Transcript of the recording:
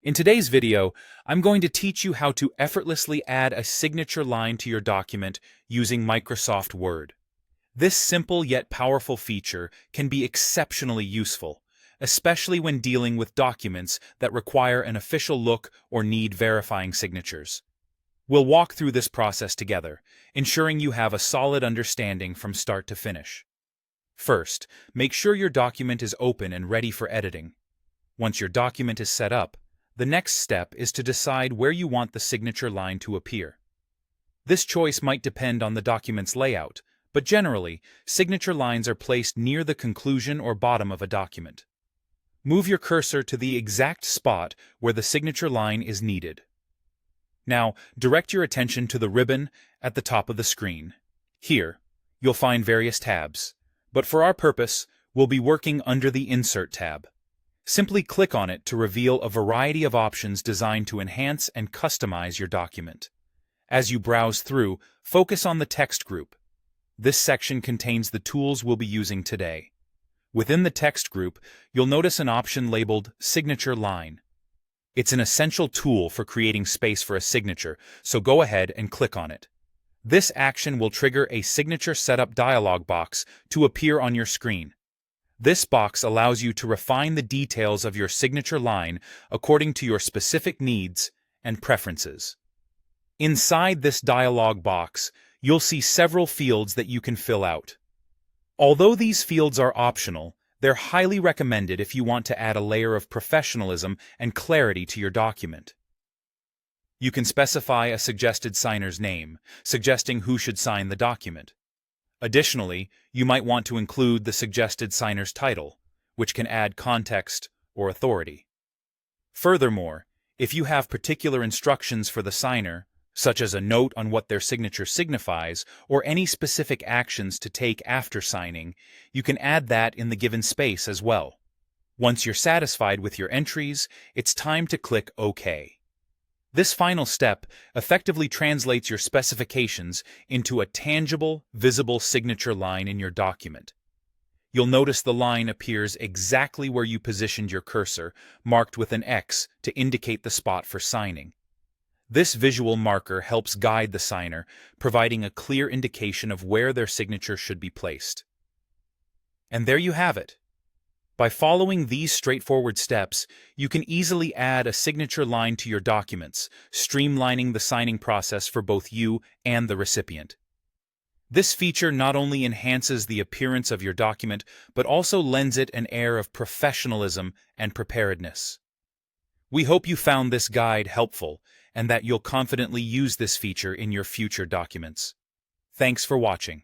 In today's video, I'm going to teach you how to effortlessly add a signature line to your document using Microsoft Word. This simple yet powerful feature can be exceptionally useful, especially when dealing with documents that require an official look or need verifying signatures. We'll walk through this process together, ensuring you have a solid understanding from start to finish. First, make sure your document is open and ready for editing. Once your document is set up, the next step is to decide where you want the signature line to appear. This choice might depend on the document's layout, but generally, signature lines are placed near the conclusion or bottom of a document. Move your cursor to the exact spot where the signature line is needed. Now, direct your attention to the ribbon at the top of the screen. Here, you'll find various tabs, but for our purpose, we'll be working under the Insert tab. Simply click on it to reveal a variety of options designed to enhance and customize your document. As you browse through, focus on the text group. This section contains the tools we'll be using today. Within the text group, you'll notice an option labeled Signature Line. It's an essential tool for creating space for a signature, so go ahead and click on it. This action will trigger a Signature Setup dialog box to appear on your screen. This box allows you to refine the details of your signature line according to your specific needs and preferences. Inside this dialog box, you'll see several fields that you can fill out. Although these fields are optional, they're highly recommended if you want to add a layer of professionalism and clarity to your document. You can specify a suggested signer's name, suggesting who should sign the document. Additionally, you might want to include the suggested signer's title, which can add context or authority. Furthermore, if you have particular instructions for the signer, such as a note on what their signature signifies or any specific actions to take after signing, you can add that in the given space as well. Once you're satisfied with your entries, it's time to click OK. This final step effectively translates your specifications into a tangible, visible signature line in your document. You'll notice the line appears exactly where you positioned your cursor, marked with an X to indicate the spot for signing. This visual marker helps guide the signer, providing a clear indication of where their signature should be placed. And there you have it. By following these straightforward steps, you can easily add a signature line to your documents, streamlining the signing process for both you and the recipient. This feature not only enhances the appearance of your document, but also lends it an air of professionalism and preparedness. We hope you found this guide helpful and that you'll confidently use this feature in your future documents. Thanks for watching.